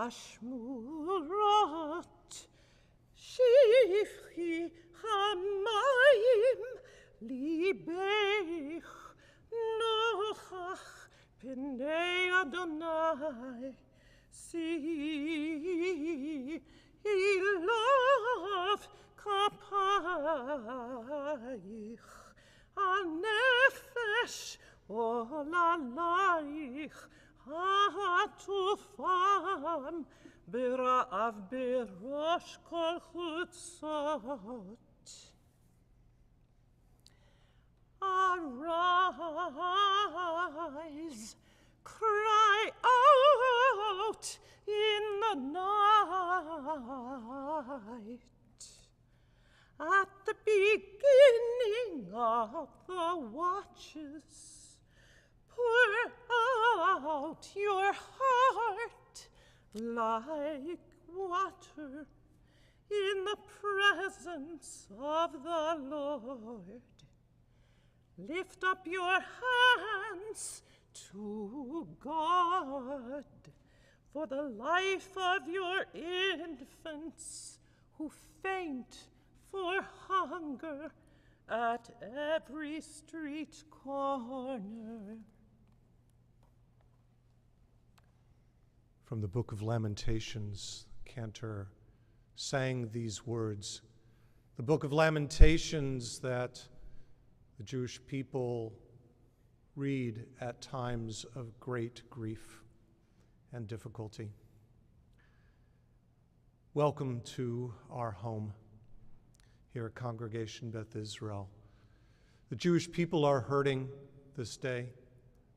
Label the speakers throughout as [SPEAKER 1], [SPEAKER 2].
[SPEAKER 1] השמורות, שפכי המים, ליבך נוכח פני אדוני, שאי אלוף כפייך, הנפש עוללייך, התופם ברעב בראש כל חוצות. Arise, cry out in the night. At the beginning of the watches, pour out your heart like water in the presence of the Lord. Lift up your hands to God for the life of your infants who faint for hunger at every street corner.
[SPEAKER 2] From the Book of Lamentations, Cantor sang these words. The Book of Lamentations that the Jewish people read at times of great grief and difficulty. Welcome to our home here at Congregation Beth Israel. The Jewish people are hurting this day,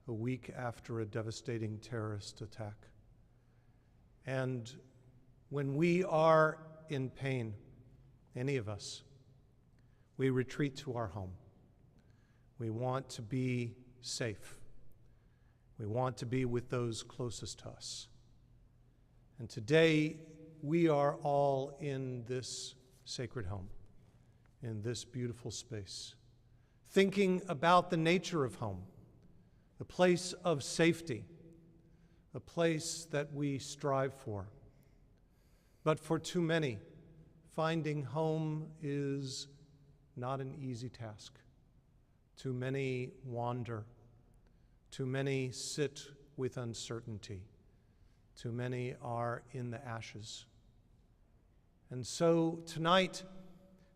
[SPEAKER 2] a week after a devastating terrorist attack. And when we are in pain, any of us, we retreat to our home. We want to be safe. We want to be with those closest to us. And today, we are all in this sacred home, in this beautiful space, thinking about the nature of home, the place of safety, a place that we strive for. But for too many, finding home is not an easy task. Too many wander. Too many sit with uncertainty. Too many are in the ashes. And so tonight,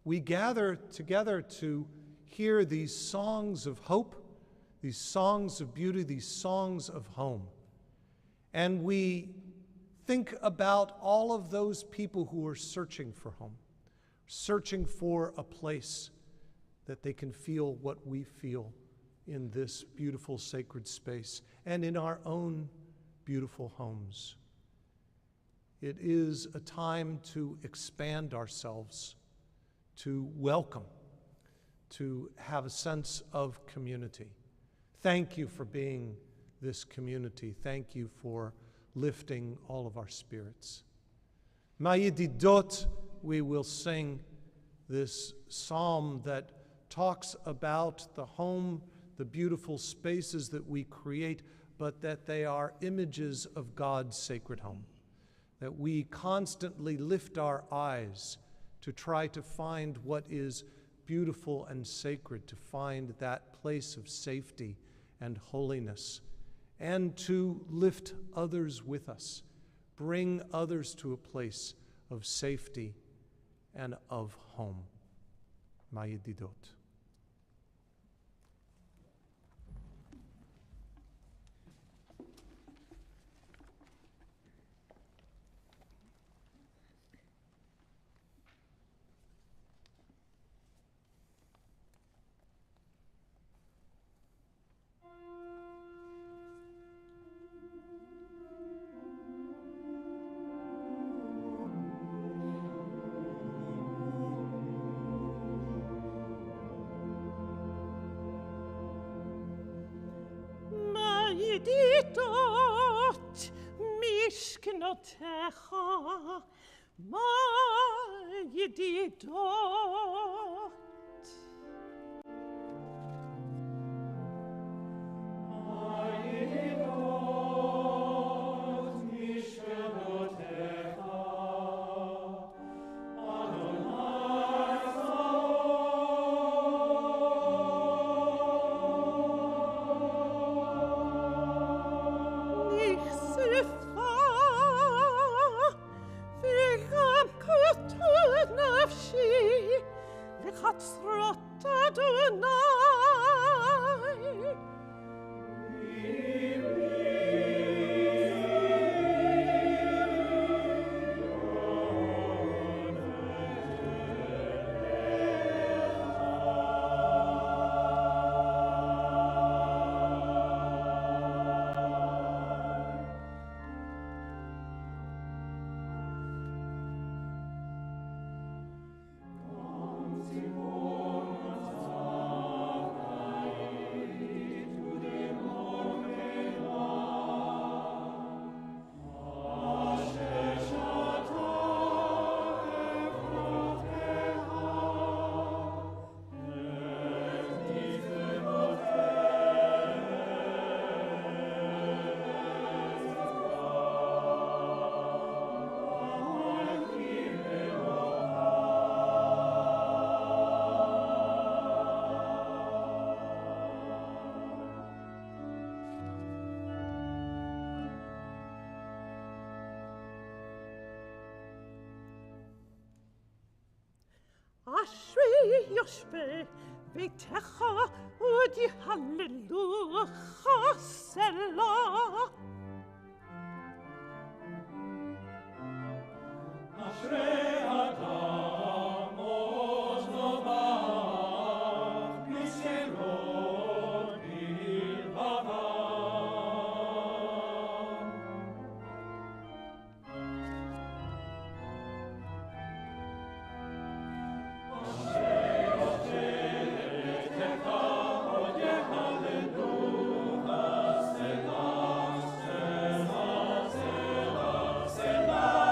[SPEAKER 2] we gather together to hear these songs of hope, these songs of beauty, these songs of home. And we think about all of those people who are searching for home, searching for a place that they can feel what we feel in this beautiful sacred space and in our own beautiful homes. It is a time to expand ourselves, to welcome, to have a sense of community. Thank you for being this community. Thank you for lifting all of our spirits. Ma'yedidot, we will sing this psalm that talks about the home, the beautiful spaces that we create, but that they are images of God's sacred home. That we constantly lift our eyes to try to find what is beautiful and sacred, to find that place of safety and holiness, and to lift others with us, bring others to a place of safety and of home. Ma'yedidot.
[SPEAKER 1] Ma'yedidot mishkenotecha, Ma'yedidot.
[SPEAKER 3] Ma'yedidot mishkenotecha,
[SPEAKER 1] יושבי ביתך ודי הללוכה סלה.
[SPEAKER 3] אשרי אדם עוז נובח מסכנות בלבבם. אשרי יושבי ביתך ודי הללוכה סלה, סלה, סלה, סלה.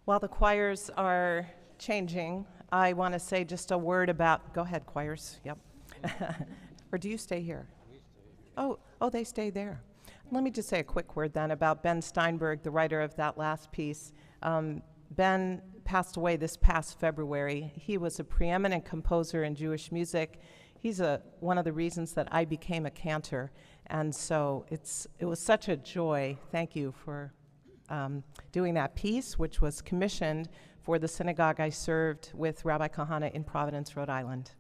[SPEAKER 1] While the choirs are changing, I want to say just a word about, go ahead, choirs, yep. Or do you stay here? Oh, they stay there. Let me just say a quick word then about Ben Steinberg, the writer of that last piece. Ben passed away this past February. He was a preeminent composer in Jewish music. He's one of the reasons that I became a cantor. And so it was such a joy. Thank you for doing that piece, which was commissioned for the synagogue I served with Rabbi Kahana in Providence, Rhode Island.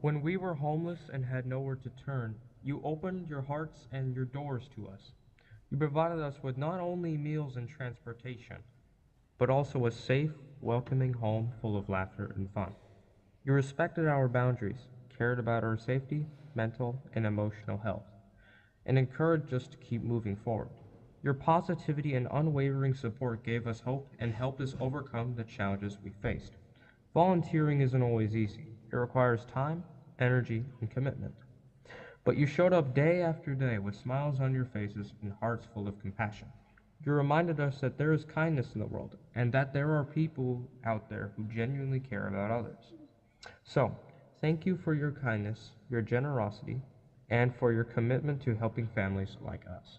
[SPEAKER 4] When we were homeless and had nowhere to turn, you opened your hearts and your doors to us. You provided us with not only meals and transportation, but also a safe, welcoming home full of laughter and fun. You respected our boundaries, cared about our safety, mental, and emotional health, and encouraged us to keep moving forward. Your positivity and unwavering support gave us hope and helped us overcome the challenges we faced. Volunteering isn't always easy. It requires time, energy, and commitment. But you showed up day after day with smiles on your faces and hearts full of compassion. You reminded us that there is kindness in the world and that there are people out there who genuinely care about others. So, thank you for your kindness, your generosity, and for your commitment to helping families like us.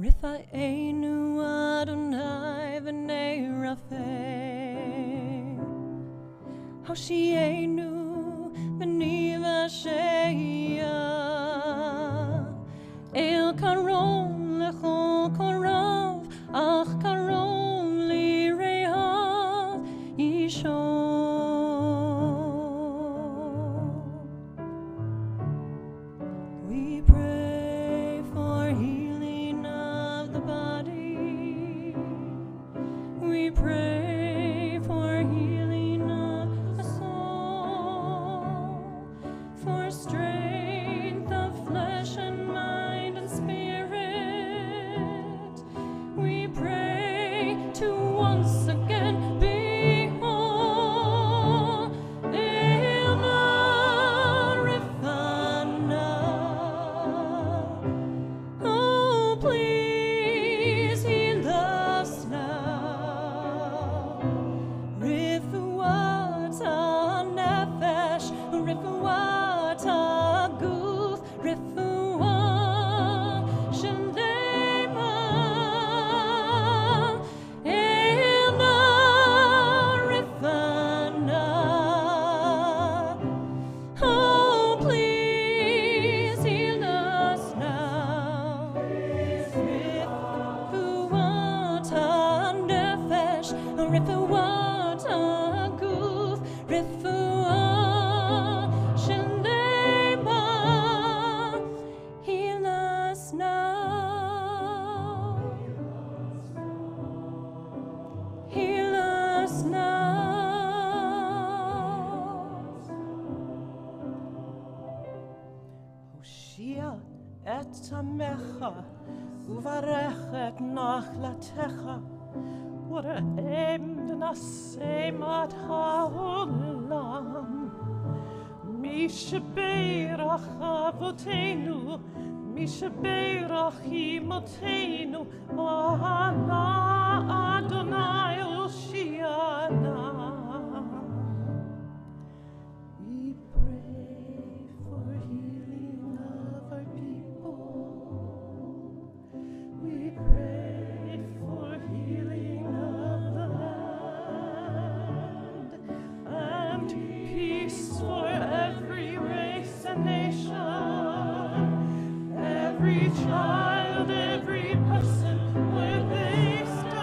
[SPEAKER 5] Rifa'enu Adonai v'nei Rapha Hoshienu v'ni v'asheya El karon lechol korav ach karon lirehav Yishon. We pray for healing of the body. We pray for healing of the soul, for strength of flesh and mind and spirit. We pray to once again be whole. Elna Rifana. Oh, please heal us now. Rifuat nefesh, rifuat guf, rifuat shendema. Elna Rifana. Oh, please heal us now. Rifuat nefesh, rifuat guf, rifuat shendema. Heal us now. Heal us now.
[SPEAKER 1] הושיע את עמך וברך את נחלתך וראם ונשם עד העולם. מי שברך אבותינו, מי שברך אמותינו, אנא אדוני הושיענה. We pray for healing of our people. We pray for healing of the land and peace for every race and nation, every child, every person where they stand.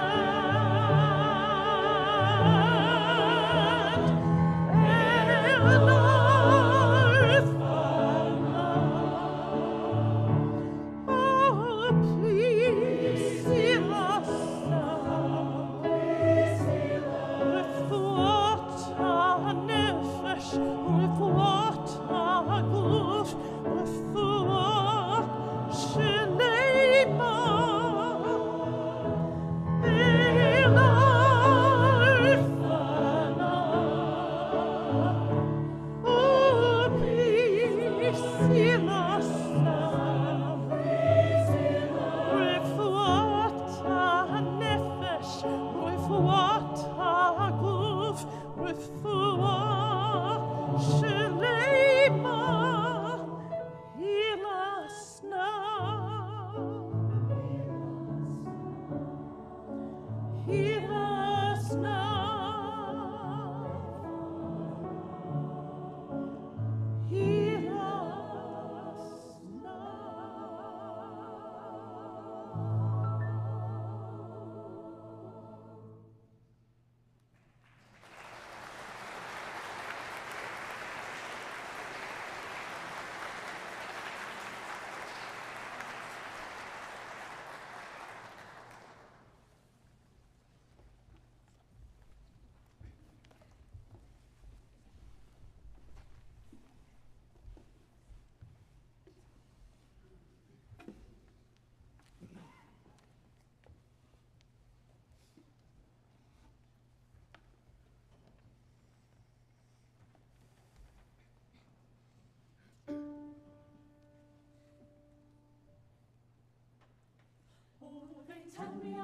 [SPEAKER 5] Tell me of a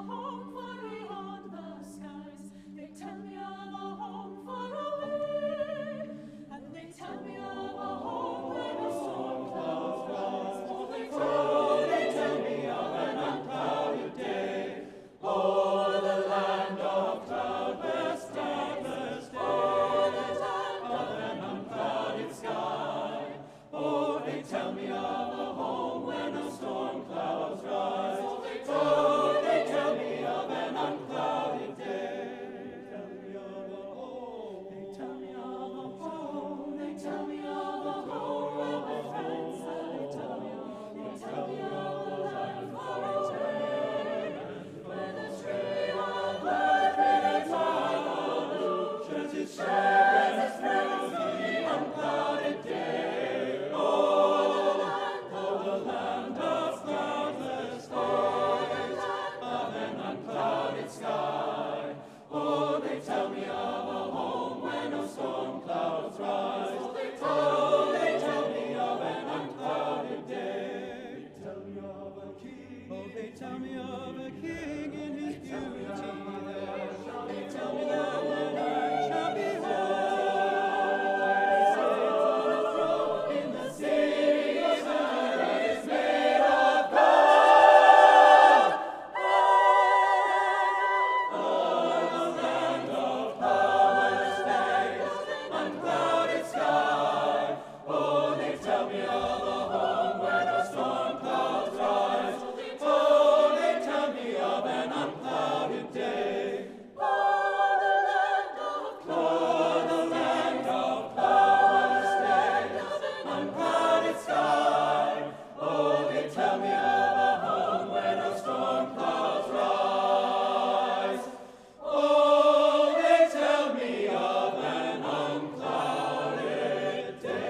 [SPEAKER 5] home far beyond the skies. They tell me of a home far away. And they tell me of a home where the storm clouds rise. Oh, they tell me of an unclouded day. Oh, the land of cloudless darkness day. Oh, the land of an unclouded sky. Oh, they tell me of a home where no storm clouds rise. Oh, they tell me of an unclouded day. They tell me of a home. They tell me of a home. They tell me of a home where my friends are. They tell me of a land far away, where the tree of life in eternal sheds its shadows through the unclouded day. Oh, the land of cloudless day. Unclouded sky. Oh, they tell me of a home where no storm clouds rise. Oh, they tell me of an unclouded day. They tell me of a king. Oh, they tell me of a king in his beauty there. They tell me that when I shall behold, he sits on a throne in the city that is made of gold. Unclouded sky. Oh, they tell me of a home where no storm clouds rise. Oh, they tell me of an unclouded day. Oh, the land of cloudless day. Unclouded sky. Oh, they tell me of a home where no storm clouds rise. Oh, they tell me of an unclouded day.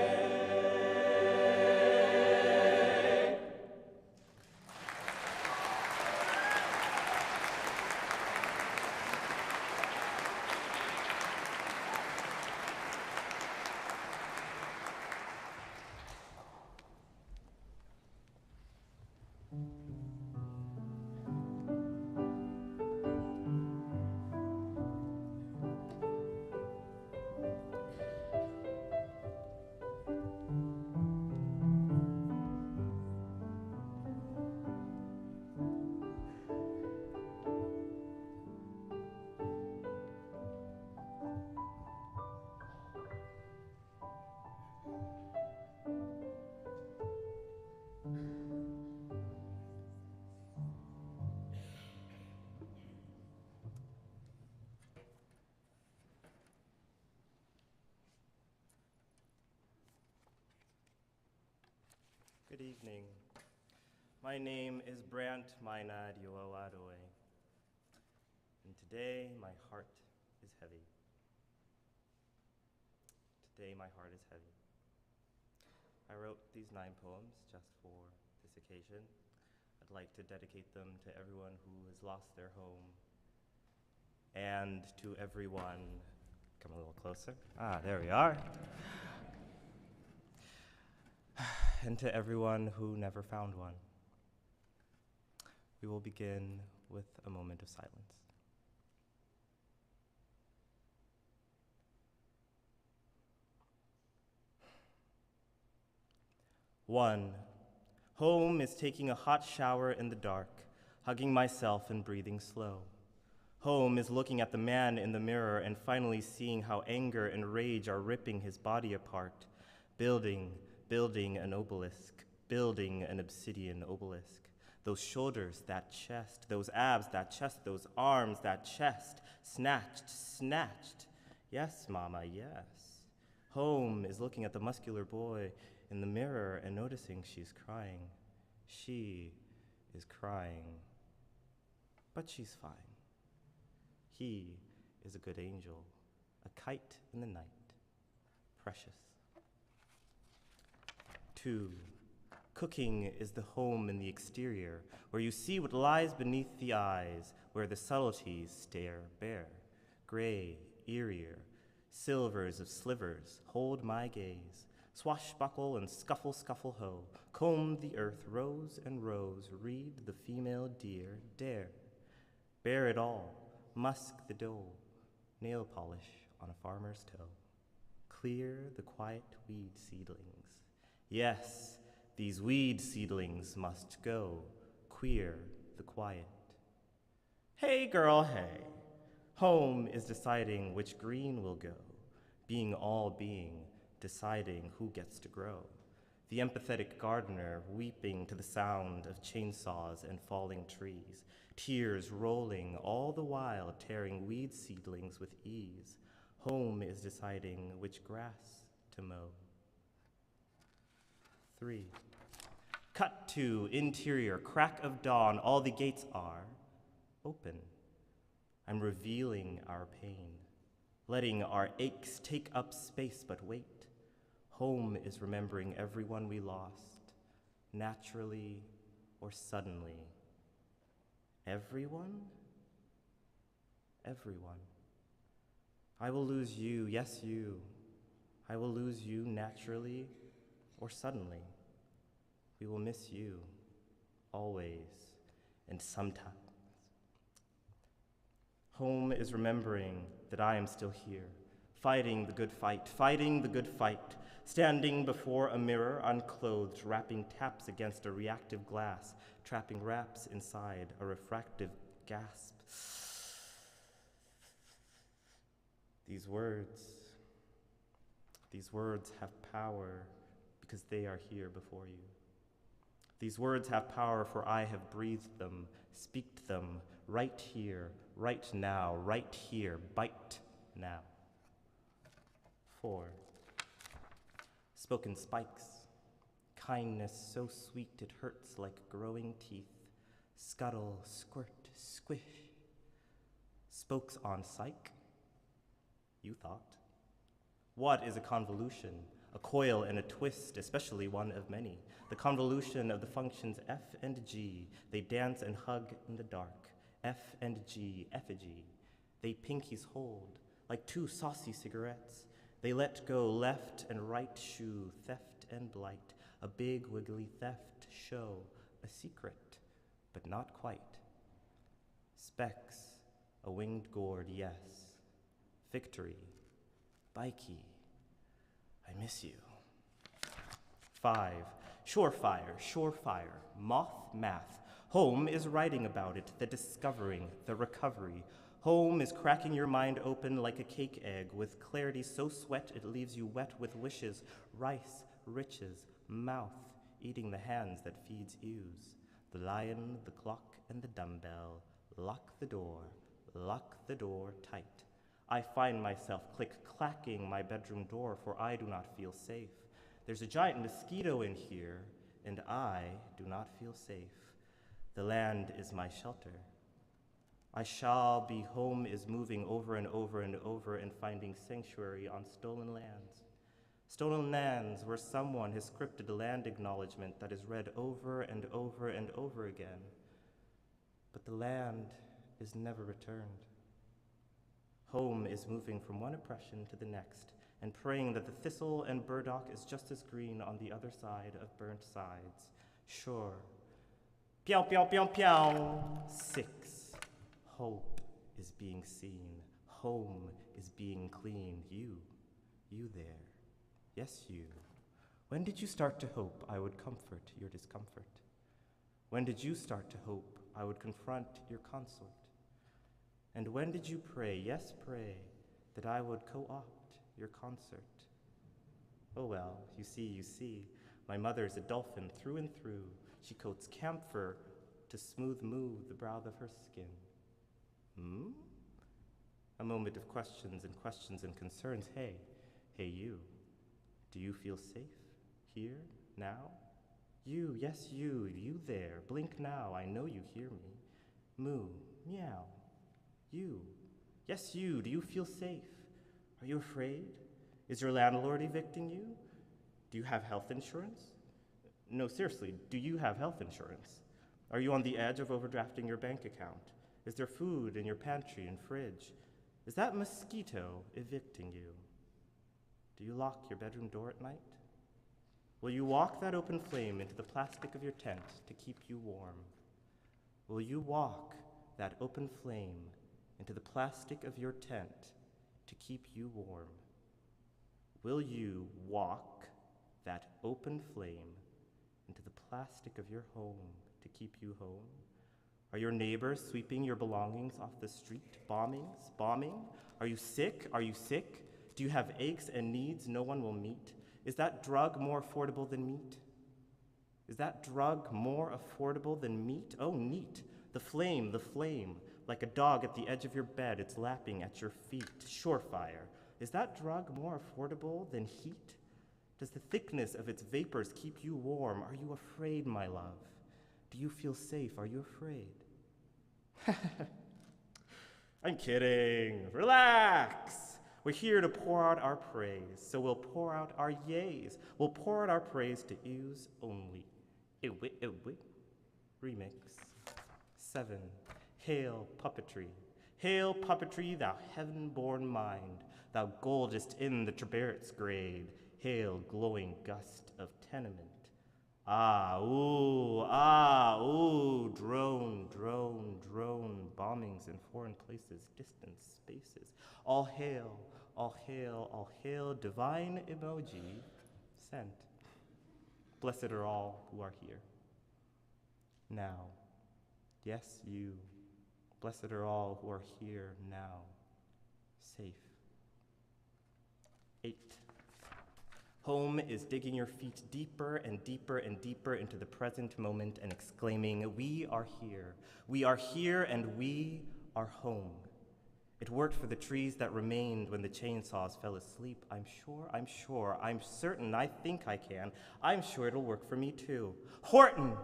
[SPEAKER 6] Good evening. My name is Brant Maynard Yoawadoe, and today my heart is heavy. Today my heart is heavy. I wrote these 9 poems just for this occasion. I'd like to dedicate them to everyone who has lost their home, and to everyone, come a little closer. Ah, there we are. And to everyone who never found one. We will begin with a moment of silence. One, home is taking a hot shower in the dark, hugging myself and breathing slow. Home is looking at the man in the mirror and finally seeing how anger and rage are ripping his body apart, building an obelisk, building an obsidian obelisk. Those shoulders, that chest, those abs, that chest, those arms, that chest, snatched. Yes, mama, yes. Home is looking at the muscular boy in the mirror and noticing she's crying. She is crying, but she's fine. He is a good angel, a kite in the night, precious. 2. Cooking is the home in the exterior, where you see what lies beneath the eyes, where the subtleties stare bare. Gray, eerier, silvers of slivers, hold my gaze. Swashbuckle and scuffle, ho, comb the earth, rows and rows, read the female deer, dare. Bear it all, musk the dough, nail polish on a farmer's toe. Clear the quiet weed seedlings. Yes, these weed seedlings must go, queer the quiet. Hey girl, hey. Home is deciding which green will go, being all being, deciding who gets to grow. The empathetic gardener weeping to the sound of chainsaws and falling trees, tears rolling all the while tearing weed seedlings with ease. Home is deciding which grass to mow. 3. Cut to interior, crack of dawn, all the gates are open. I'm revealing our pain, letting our aches take up space, but wait. Home is remembering everyone we lost, naturally or suddenly. Everyone? Everyone. I will lose you, yes you. I will lose you naturally or suddenly. We will miss you, always and sometimes. Home is remembering that I am still here, fighting the good fight, standing before a mirror, unclothed, rapping taps against a reactive glass, trapping raps inside a refractive gasp. These words have power because they are here before you. These words have power for I have breathed them, speaked them, right here, right now, right here, bite now. 4. Spoken spikes, kindness so sweet it hurts like growing teeth, scuttle, squirt, squish. Spokes on psych, you thought. What is a convolution? A coil and a twist, especially one of many. The convolution of the functions F and G. They dance and hug in the dark. F and G, effigy. They pinkies hold, like two saucy cigarettes. They let go left and right shoe, theft and blight. A big wiggly theft show, a secret, but not quite. Specks, a winged gourd, yes. Victory, bikey, I miss you. 5. Surefire, moth math. Home is writing about it, the discovering, the recovery. Home is cracking your mind open like a cake egg with clarity so sweat it leaves you wet with wishes, rice, riches, mouth, eating the hands that feeds ewes. The lion, the clock, and the dumbbell. Lock the door tight. I find myself click-clacking my bedroom door, for I do not feel safe. There's a giant mosquito in here, and I do not feel safe. The land is my shelter. I shall be home is moving over and over and over and finding sanctuary on stolen lands. Stolen lands where someone has scripted a land acknowledgement that is read over and over and over again. But the land is never returned. Home is moving from one oppression to the next and praying that the thistle and burdock is just as green on the other side of burnt sides. Sure. Pew, pew, pew, pew. 6. Hope is being seen. Home is being cleaned. You there. Yes, you. When did you start to hope I would comfort your discomfort? When did you start to hope I would confront your consort? And when did you pray, yes pray, that I would co-opt your concert? Oh well, you see, my mother's a dolphin through and through. She coats camphor to smooth move the brow of her skin. A moment of questions and concerns. Hey you, do you feel safe here, now? You, yes you there, blink now, I know you hear me. Moo, meow. You, yes you, do you feel safe? Are you afraid? Is your landlord evicting you? Do you have health insurance? No, seriously, do you have health insurance? Are you on the edge of overdrafting your bank account? Is there food in your pantry and fridge? Is that mosquito evicting you? Do you lock your bedroom door at night? Will you walk that open flame into the plastic of your tent to keep you warm? Will you walk that open flame into the plastic of your tent to keep you warm? Will you walk that open flame into the plastic of your home to keep you home? Are your neighbors sweeping your belongings off the street? Bombing? Are you sick? Do you have aches and needs no one will meet? Is that drug more affordable than meat? Is that drug more affordable than meat? Oh, neat. The flame, like a dog at the edge of your bed, it's lapping at your feet. Surefire. Is that drug more affordable than heat? Does the thickness of its vapors keep you warm? Are you afraid, my love? Do you feel safe? Are you afraid? I'm kidding. Relax. We're here to pour out our praise, so we'll pour out our yays. We'll pour out our praise to ews only. Ewi. Remix. 7. Hail puppetry, thou heaven-born mind, thou goldest in the Trebarrett's grade. Hail, glowing gust of tenement. Ah, ooh, drone, bombings in foreign places, distant spaces. All hail, divine emoji sent. Blessed are all who are here. Now, yes, you. Blessed are all who are here now, safe. 8. Home is digging your feet deeper and deeper and deeper into the present moment and exclaiming, we are here and we are home. It worked for the trees that remained when the chainsaws fell asleep. I'm certain, I think I can. I'm sure it'll work for me too. Horton!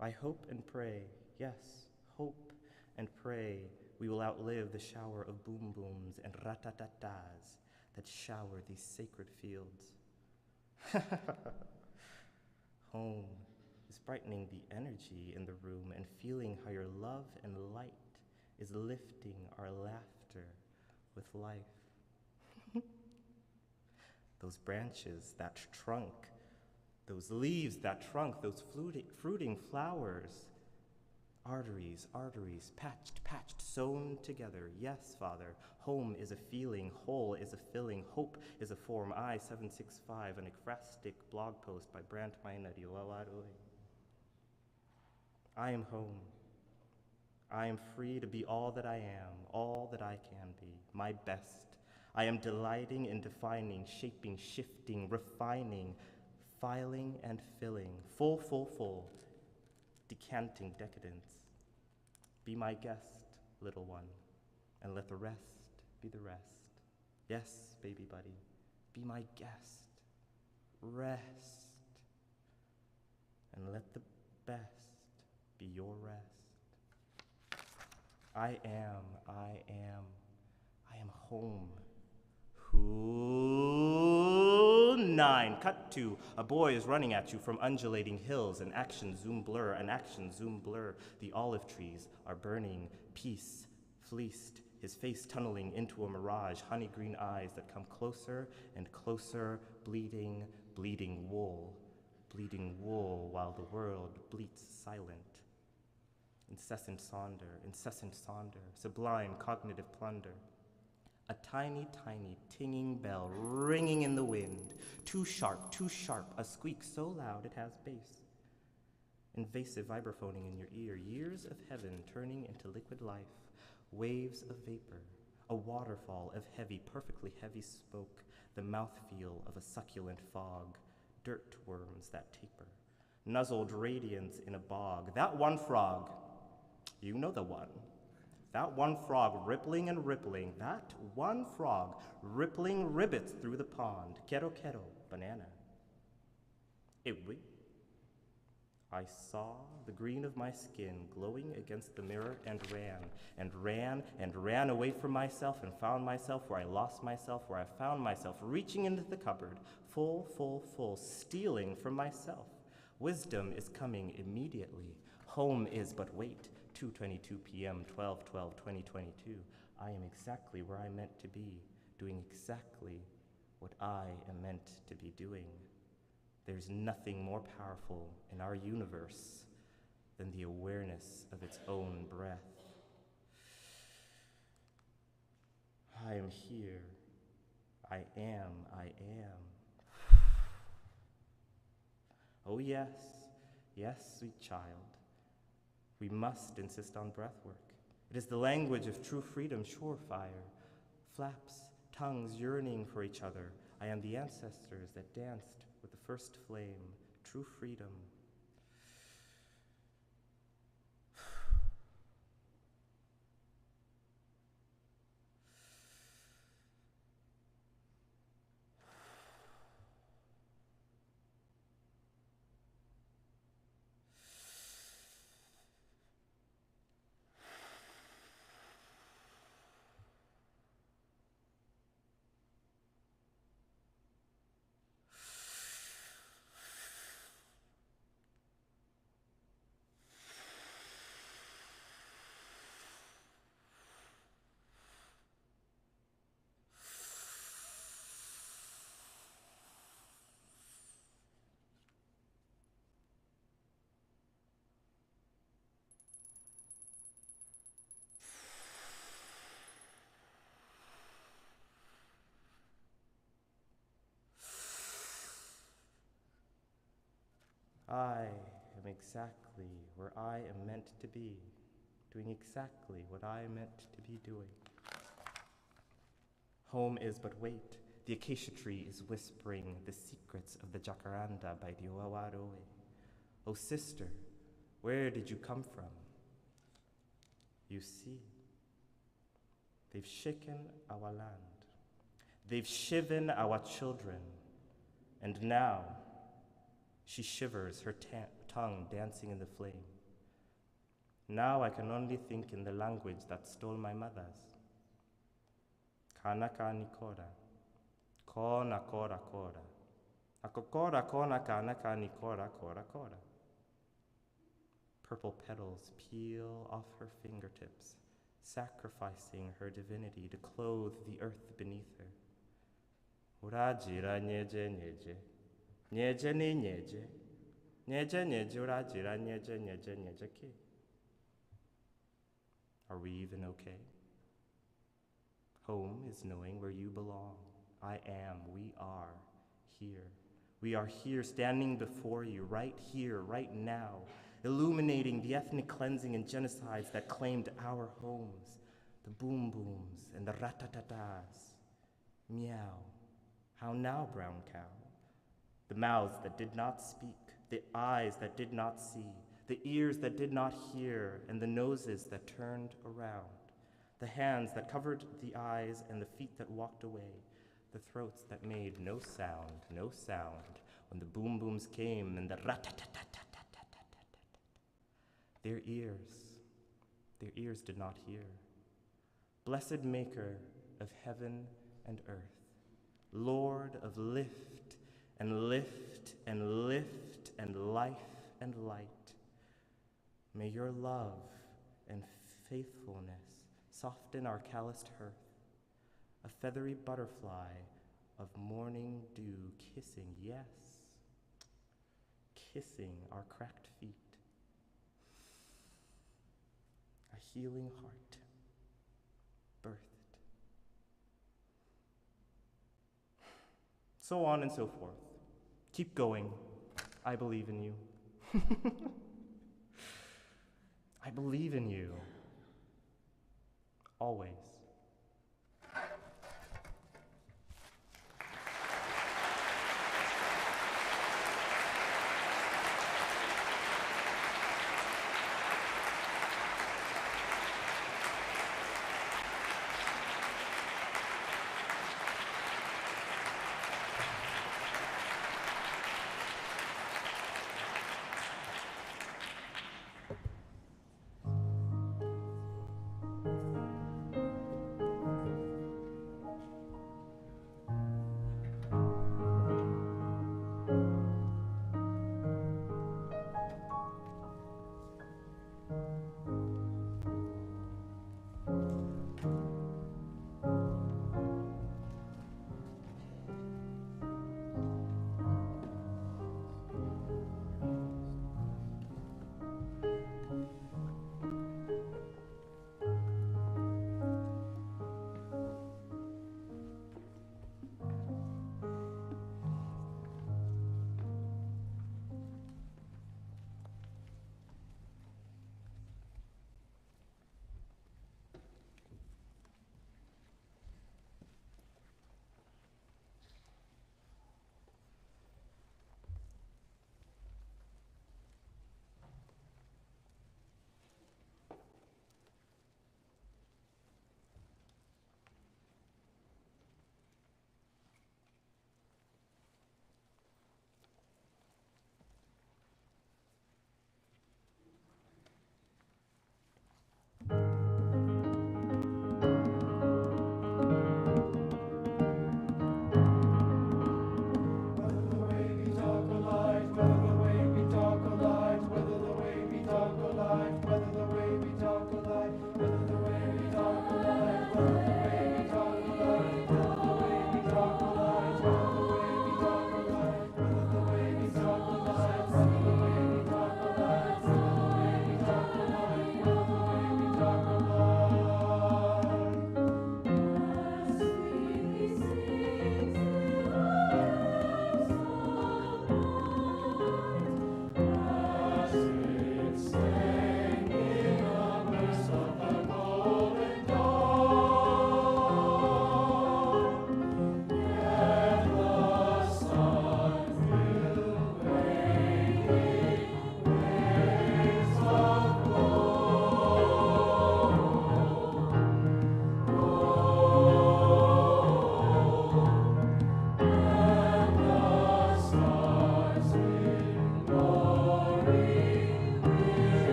[SPEAKER 6] I hope and pray, yes, hope and pray we will outlive the shower of boom booms and ratatatas that shower these sacred fields. Home is brightening the energy in the room and feeling how your love and light is lifting our laughter with life. Those branches, that trunk, those leaves, that trunk, those fruiting flowers, arteries, patched, sewn together. Yes, Father, home is a feeling, whole is a filling, hope is a form. I-765, an ekphrastic blog post by Brant Mainadi. I am home. I am free to be all that I am, all that I can be, my best. I am delighting in defining, shaping, shifting, refining, filing and filling, full, decanting decadence. Be my guest, little one, and let the rest be the rest. Yes, baby buddy, be my guest. Rest, and let the best be your rest. I am home. Who? 9. Cut to. A boy is running at you from undulating hills. An action zoom blur. The olive trees are burning. Peace, fleeced, his face tunneling into a mirage. Honey green eyes that come closer and closer. Bleeding wool. Bleeding wool while the world bleats silent. Incessant sonder. Sublime cognitive plunder. A tiny, tinging bell ringing in the wind. Too sharp, a squeak so loud it has bass. invasive vibraphoning in your ear, years of heaven turning into liquid life, waves of vapor, a waterfall of heavy, perfectly heavy smoke, the mouthfeel of a succulent fog, dirt worms that taper, nuzzled radiance in a bog. That one frog, you know the one. That one frog rippling and rippling, that one frog rippling ribbits through the pond. Quero, banana. Iwi. I saw the green of my skin glowing against the mirror and ran away from myself and found myself where I lost myself, where I found myself reaching into the cupboard, full, stealing from myself. Wisdom is coming immediately. Home is but wait. 2:22 p.m., 12/12/2022. I am exactly where I meant to be, doing exactly what I am meant to be doing. There's nothing more powerful in our universe than the awareness of its own breath. I am here. I am. Oh yes, sweet child. We must insist on breath work. It is the language of true freedom, surefire. Flaps, tongues yearning for each other. I am the ancestors that danced with the first flame, true freedom. I am exactly where I am meant to be, doing exactly what I am meant to be doing. Home is but wait. The acacia tree is whispering the secrets of the jacaranda by the Oawaroe. Oh sister, where did you come from? You see, they've shaken our land. They've shiven our children. And now, she shivers, her tongue dancing in the flame. Now I can only think in the language that stole my mother's. Kanaka nikora, kona kora kora, akokora kona kanaka nikora kora kora. Purple petals peel off her fingertips, sacrificing her divinity to clothe the earth beneath her. Urajira nyeje nyeje. Nyeje ni nyeje. Nyeje nyeje urajira nyeje nyeje nyeje ki. Are we even okay? Home is knowing where you belong. I am, we are here. We are here standing before you, right here, right now, illuminating the ethnic cleansing and genocides that claimed our homes, the boom booms and the ratatatas. Meow. How now, brown cow? The mouths that did not speak, the eyes that did not see, the ears that did not hear, and the noses that turned around, the hands that covered the eyes and the feet that walked away, the throats that made no sound, when the boom booms came and the rat-tat-tat-tat-tat-tat-tat. Their ears did not hear. Blessed maker of heaven and earth, Lord of lift and lift and lift and life and light, may your love and faithfulness soften our calloused hearth, a feathery butterfly of morning dew kissing, yes, kissing our cracked feet, a healing heart birthed. So on and so forth. Keep going. I believe in you. I believe in you. Always.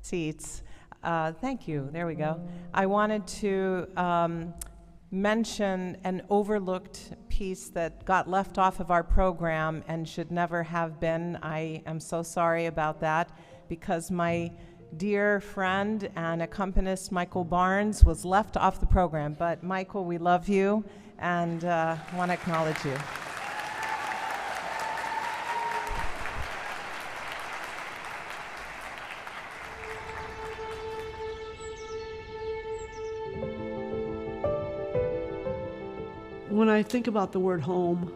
[SPEAKER 1] seats. Thank you. There we go. I wanted to mention an overlooked piece that got left off of our program and should never have been. I am so sorry about that because my dear friend and accompanist Michael Barnes was left off the program. But Michael, we love you and want to acknowledge you.
[SPEAKER 7] When I think about the word home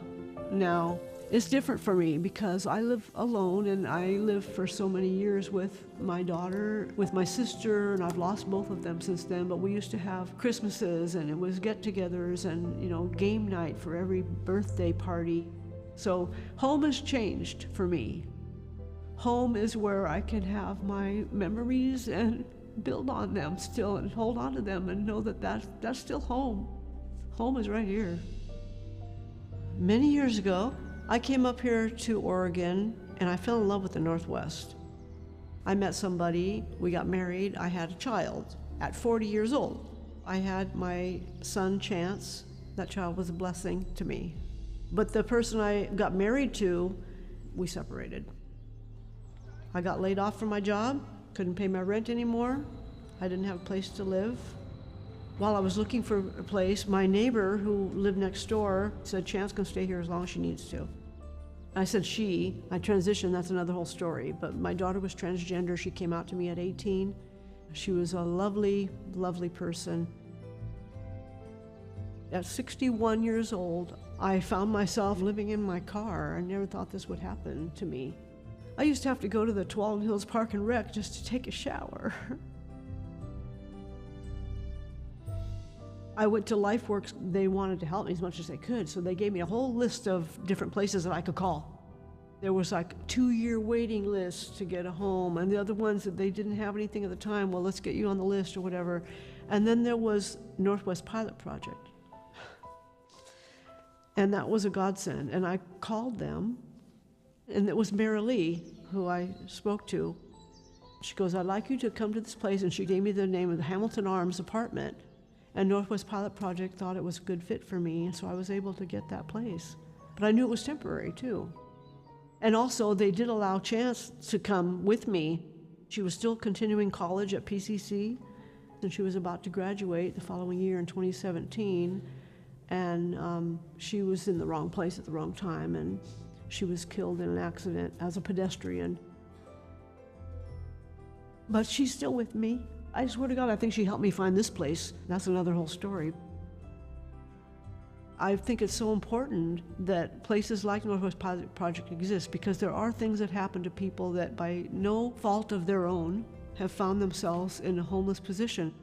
[SPEAKER 7] now, it's different for me because I live alone and I lived for so many years with my daughter, with my sister, and I've lost both of them since then, but we used to have Christmases and it was get-togethers and, you know, game night for every birthday party. So home has changed for me. Home is where I can have my memories and build on them still and hold on to them and know that that's still home. Home is right here. Many years ago, I came up here to Oregon and I fell in love with the Northwest. I met somebody, we got married, I had a child at 40 years old. I had my son, Chance. That child was a blessing to me. But the person I got married to, we separated. I got laid off from my job, couldn't pay my rent anymore. I didn't have a place to live. While I was looking for a place, my neighbor who lived next door said, Chance can stay here as long as she needs to. I said she, I transitioned, that's another whole story, but my daughter was transgender. She came out to me at 18. She was a lovely, lovely person. At 61 years old, I found myself living in my car. I never thought this would happen to me. I used to have to go to the Tualatin Hills Park and Rec just to take a shower. I went to LifeWorks. They wanted to help me as much as they could, so they gave me a whole list of different places that I could call. There was like a 2-year waiting list to get a home, and the other ones that they didn't have anything at the time, well, let's get you on the list or whatever. And then there was Northwest Pilot Project. And that was a godsend, and I called them, and it was Mary Lee who I spoke to. She goes, I'd like you to come to this place, and she gave me the name of the Hamilton Arms apartment. And Northwest Pilot Project thought it was a good fit for me, so I was able to get that place. But I knew it was temporary, too. And also, they did allow Chance to come with me. She was still continuing college at PCC, and she was about to graduate the following year in 2017. And she was in the wrong place at the wrong time, and she was killed in an accident as a pedestrian. But she's still with me. I swear to God, I think she helped me find this place. That's another whole story. I think it's so important that places like Northwest Pilot Project exist because there are things that happen to people that by no fault of their own have found themselves in a homeless position.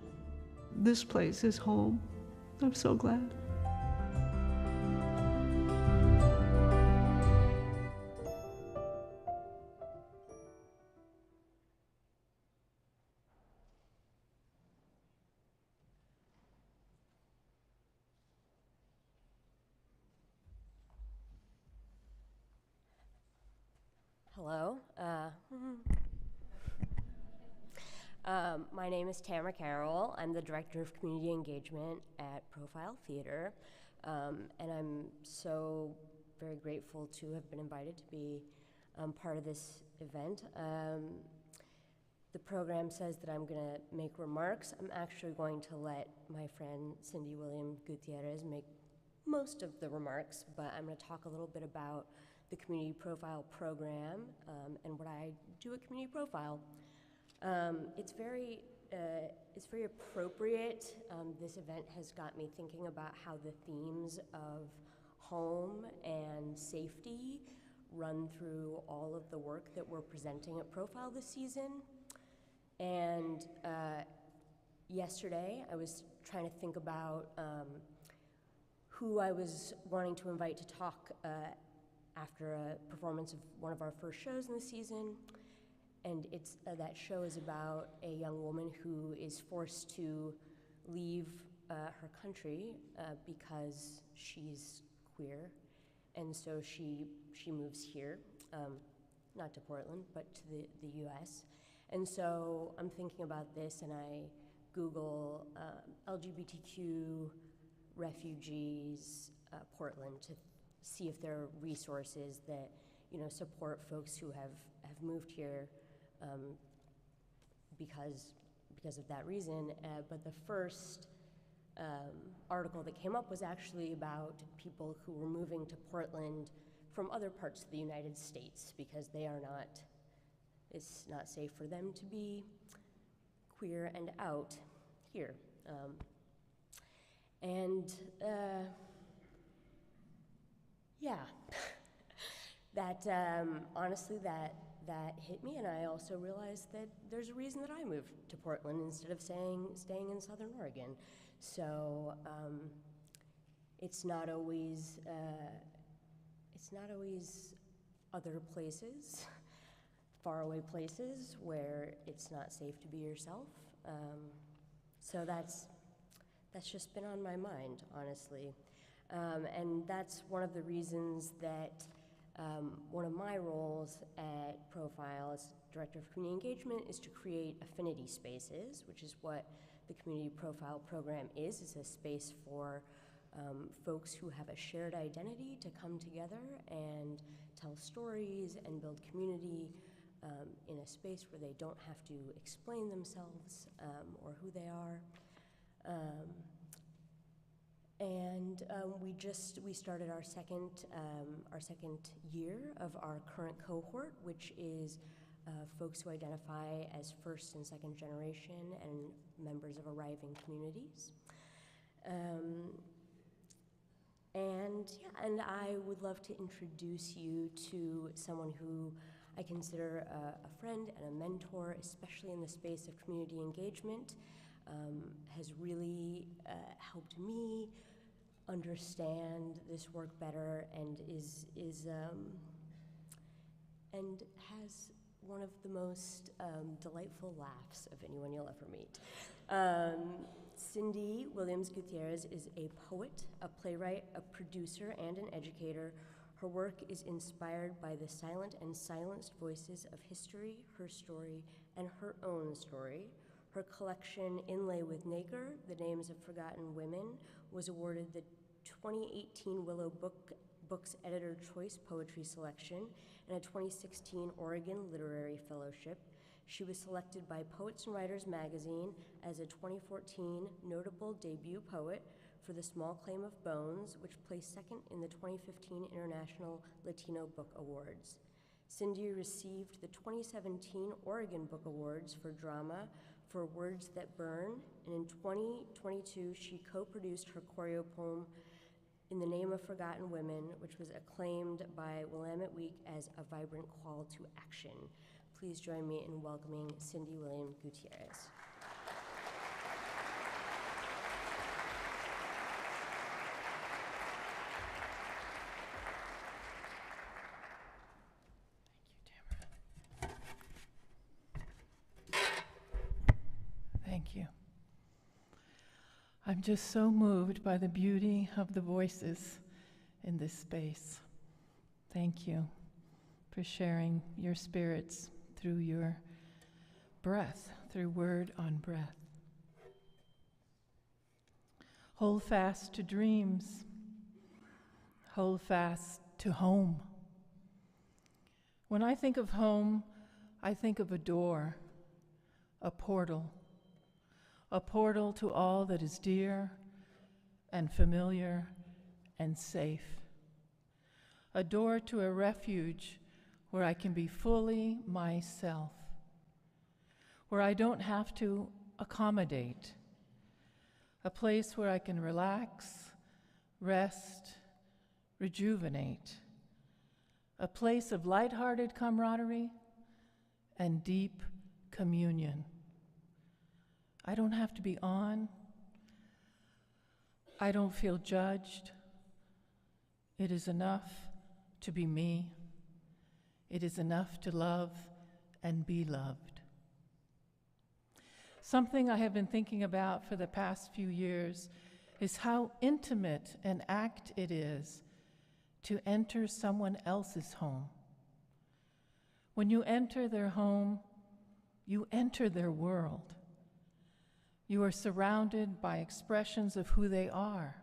[SPEAKER 7] This place is home. I'm so glad.
[SPEAKER 8] Hello. My name is Tamara Carroll. I'm the Director of Community Engagement at Profile Theater, and I'm so very grateful to have been invited to be part of this event. The program says that I'm going to make remarks. I'm actually going to let my friend Cindy William Gutierrez make most of the remarks, but I'm going to talk a little bit about the Community Profile program and what I do at Community Profile. It's very appropriate. This event has got me thinking about how the themes of home and safety run through all of the work that we're presenting at Profile this season. And yesterday, I was trying to think about who I was wanting to invite to talk after a performance of one of our first shows in the season. And it's that show is about a young woman who is forced to leave her country because she's queer, and so she moves here, not to Portland, but to the U.S. And so I'm thinking about this, and I Google LGBTQ refugees Portland to see if there are resources that support folks who have moved here because of that reason. But the first article that came up was actually about people who were moving to Portland from other parts of the United States because it's not safe for them to be queer and out here. Yeah, that honestly, that hit me, and I also realized that there's a reason that I moved to Portland instead of staying in Southern Oregon. So it's not always other places, faraway places where it's not safe to be yourself. So that's just been on my mind, honestly. And that's one of the reasons that one of my roles at Profile as Director of Community Engagement is to create affinity spaces, which is what the Community Profile program is. It's a space for folks who have a shared identity to come together and tell stories and build community in a space where they don't have to explain themselves or who they are. We started our second year of our current cohort, which is folks who identify as first and second generation and members of arriving communities. And I would love to introduce you to someone who I consider a friend and a mentor, especially in the space of community engagement, has really helped me understand this work better, and and has one of the most delightful laughs of anyone you'll ever meet. Cindy Williams Gutierrez is a poet, a playwright, a producer, and an educator. Her work is inspired by the silent and silenced voices of history, her story, and her own story. Her collection, Inlay with Nacre, The Names of Forgotten Women, was awarded the 2018 Willow Books Editor Choice Poetry Selection and a 2016 Oregon Literary Fellowship. She was selected by Poets and Writers magazine as a 2014 Notable Debut Poet for The Small Claim of Bones, which placed second in the 2015 International Latino Book Awards. Cindy received the 2017 Oregon Book Awards for drama for Words That Burn, and in 2022 she co-produced her choreo poem In the Name of Forgotten Women, which was acclaimed by Willamette Week as a vibrant call to action. Please join me in welcoming Cindy Williams Gutierrez.
[SPEAKER 1] Thank you. I'm just so moved by the beauty of the voices in this space. Thank you for sharing your spirits through your breath, through word on breath. Hold fast to dreams. Hold fast to home. When I think of home, I think of a door, a portal to all that is dear and familiar and safe. A door to a refuge where I can be fully myself, where I don't have to accommodate. A place where I can relax, rest, rejuvenate. A place of lighthearted camaraderie and deep communion. I don't have to be on. I don't feel judged. It is enough to be me. It is enough to love and be loved. Something I have been thinking about for the past few years is how intimate an act it is to enter someone else's home. When you enter their home,
[SPEAKER 9] You enter their world. You are surrounded by expressions of who they are.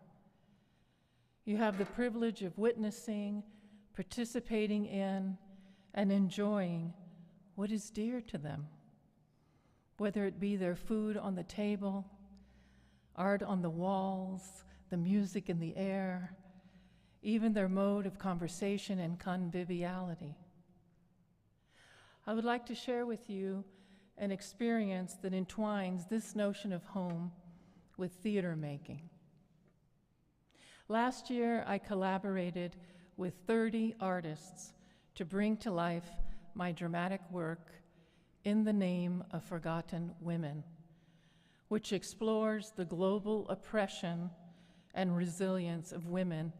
[SPEAKER 9] You have the privilege of witnessing, participating in, and enjoying what is dear to them, whether it be their food on the table, art on the walls, the music in the air, even their mode of conversation and conviviality. I would like to share with you an experience that entwines this notion of home with theater making. Last year, I collaborated with 30 artists to bring to life my dramatic work, In the Name of Forgotten Women, which explores the global oppression and resilience of women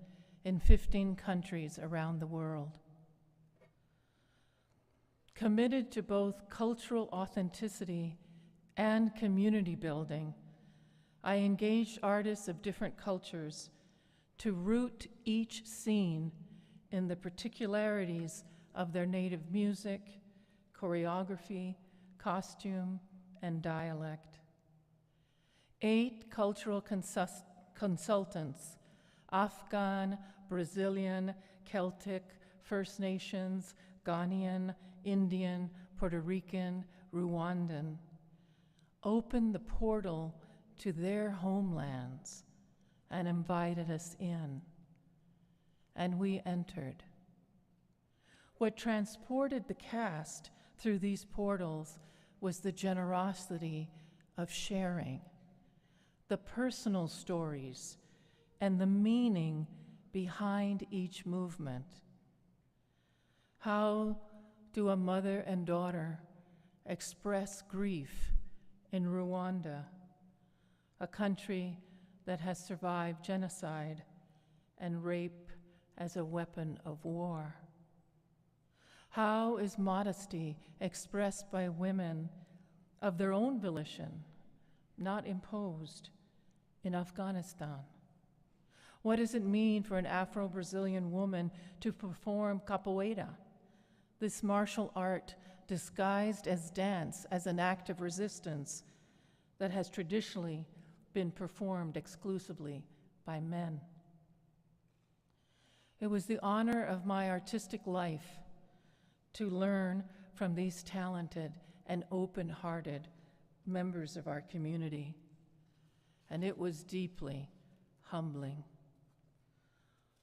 [SPEAKER 9] in 15 countries around the world. Committed to both cultural authenticity and community building, I engaged artists of different cultures to root each scene in the particularities of their native music, choreography, costume, and dialect. 8 cultural consultants, Afghan, Brazilian, Celtic, First Nations, Ghanaian, Indian, Puerto Rican, Rwandan, opened the portal to their homelands and invited us in, and we entered. What transported the cast through these portals was the generosity of sharing, the personal stories, and the meaning behind each movement. How do a mother and daughter express grief in Rwanda, a country that has survived genocide and rape as a weapon of war? How is modesty expressed by women of their own volition, not imposed, in Afghanistan? What does it mean for an Afro-Brazilian woman to perform capoeira, this martial art disguised as dance, as an act of resistance that has traditionally been performed exclusively by men? It was the honor of my artistic life to learn from these talented and open-hearted members of our community, and it was deeply humbling.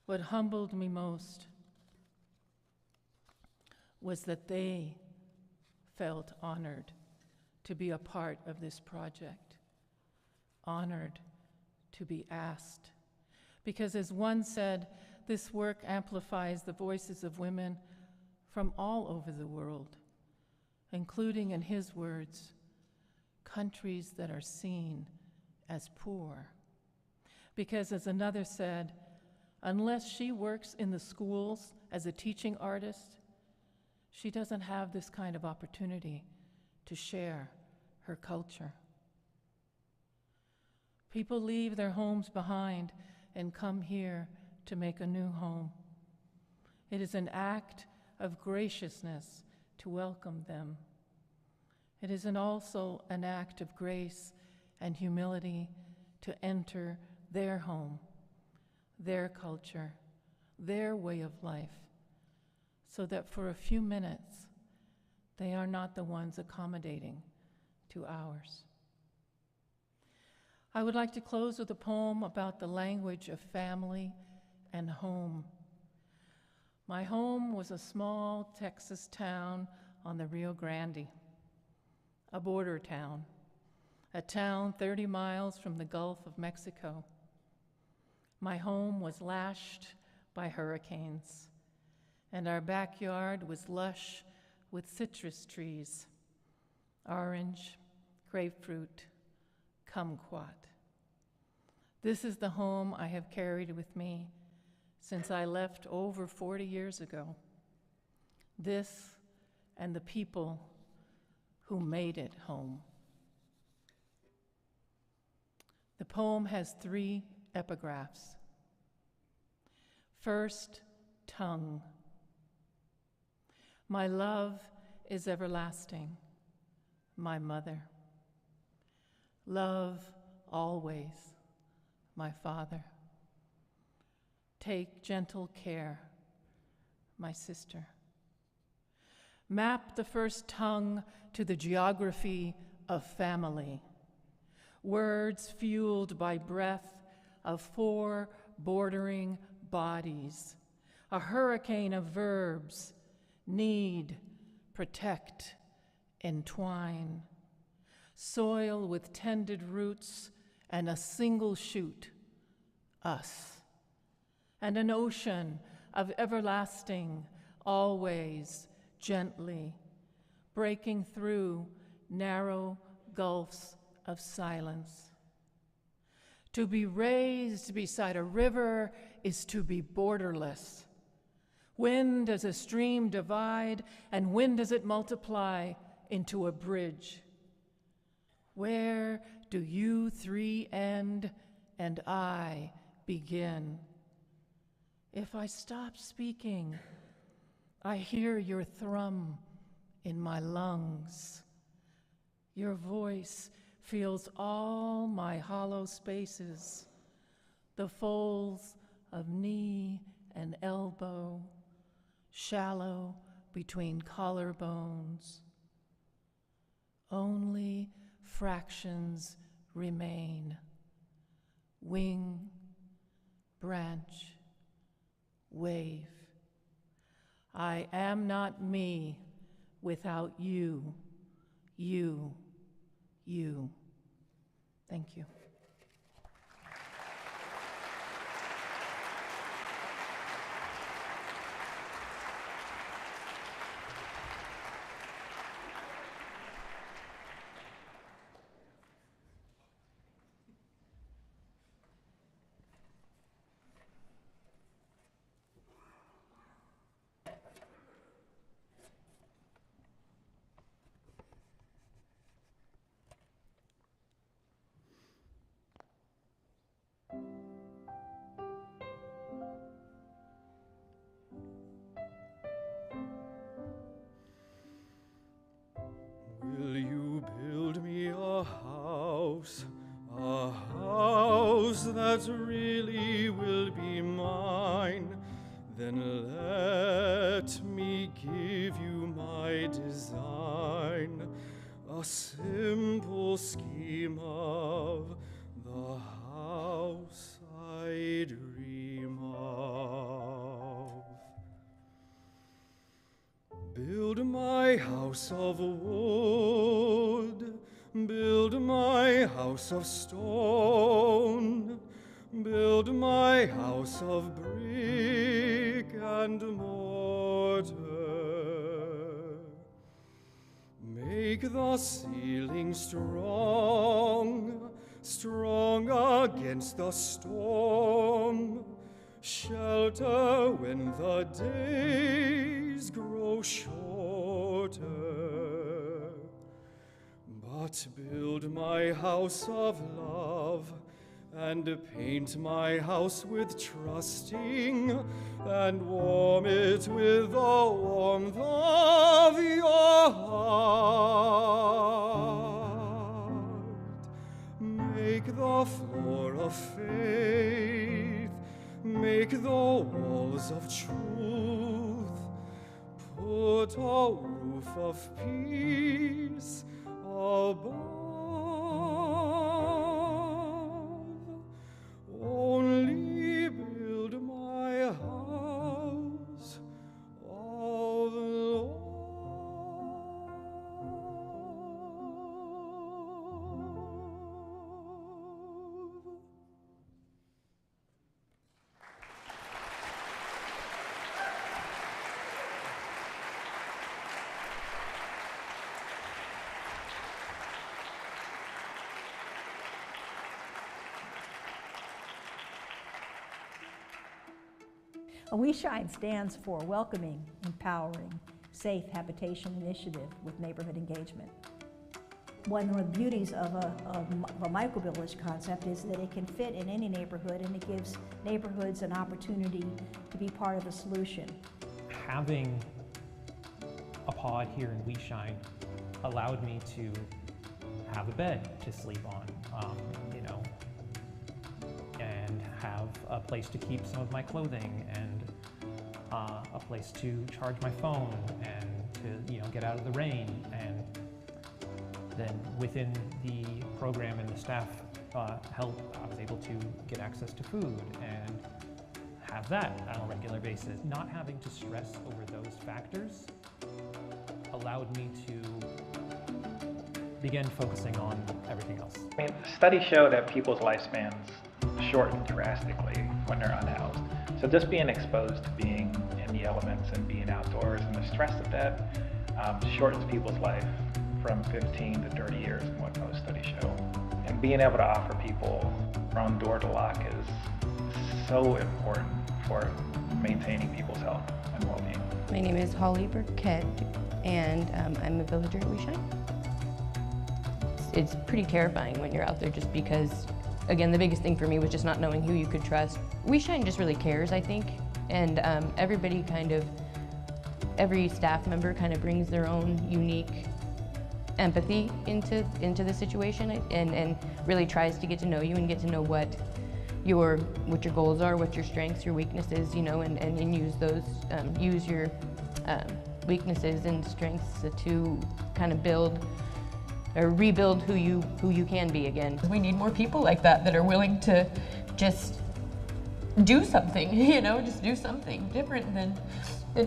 [SPEAKER 9] What humbled me most was that they felt honored to be a part of this project, honored to be asked. Because as one said, this work amplifies the voices of women from all over the world, including, in his words, countries that are seen as poor. Because as another said, unless she works in the schools as a teaching artist, she doesn't have this kind of opportunity to share her culture. People leave their homes behind and come here to make a new home. It is an act of graciousness to welcome them. It is also an act of grace and humility to enter their home, their culture, their way of life, so that for a few minutes, they are not the ones accommodating to ours. I would like to close with a poem about the language of family and home. My home was a small Texas town on the Rio Grande, a border town, a town 30 miles from the Gulf of Mexico. My home was lashed by hurricanes, and our backyard was lush with citrus trees, orange, grapefruit, kumquat. This is the home I have carried with me since I left over 40 years ago. This and the people who made it home. The poem has 3 epigraphs. First, tongue. My love is everlasting. my mother. Love always, my father. Take gentle care, my sister. Map the first tongue to the geography of family. Words fueled by breath of 4 bordering bodies. A hurricane of verbs: need, protect, entwine. Soil with tended roots and a single shoot, us. And an ocean of everlasting, always, gently, breaking through narrow gulfs of silence. To be raised beside a river is to be borderless. When does a stream divide, and when does it multiply into a bridge? Where do you 3 end and I begin? If I stop speaking, I hear your thrum in my lungs. Your voice feels all my hollow spaces, the folds of knee and elbow, shallow between collarbones. Only fractions remain: wing, branch, wave. I am not me without you, you, you. Thank you.
[SPEAKER 3] Will you build me a house that really will be mine? Then let me give you my design, a simple scheme of the house I dream of. Build my house of wood, build my house of stone, build my house of brick and mortar. Make the ceiling strong, strong against the storm, shelter when the days grow shorter. But build my house of love, and paint my house with trusting, and warm it with the warmth of your heart. Make the floor of faith, make the walls of truth, put a roof of peace above. Only build my house of love.
[SPEAKER 10] We Shine stands for Welcoming, Empowering, Safe Habitation Initiative with Neighborhood Engagement. One of the beauties of a microvillage concept is that it can fit in any neighborhood, and it gives neighborhoods an opportunity to be part of the solution.
[SPEAKER 11] Having a pod here in We Shine allowed me to have a bed to sleep on, you know, and have a place to keep some of my clothing, and a place to charge my phone, and to, you know, get out of the rain. And then within the program and the staff help, I was able to get access to food and have that on a regular basis. Not having to stress over those factors allowed me to begin focusing on everything else.
[SPEAKER 12] I mean, studies show that people's lifespans shorten drastically when they're unhoused. So just being exposed to being in the elements and being outdoors and the stress of that shortens people's life from 15 to 30 years in what most studies show. And being able to offer people from door to lock is so important for maintaining people's health and well-being.
[SPEAKER 13] My name is Holly Burkett, and I'm a villager at WeShine. It's pretty terrifying when you're out there, just because, again, the biggest thing for me was just not knowing who you could trust. WeShine just really cares, I think, and everybody every staff member kind of brings their own unique empathy into the situation, and really tries to get to know you and get to know what your goals are, what your strengths, your weaknesses, you know, and use those, use your weaknesses and strengths to kind of build or rebuild who you can be again.
[SPEAKER 14] We need more people like that are willing to just do something, you know, just do something different than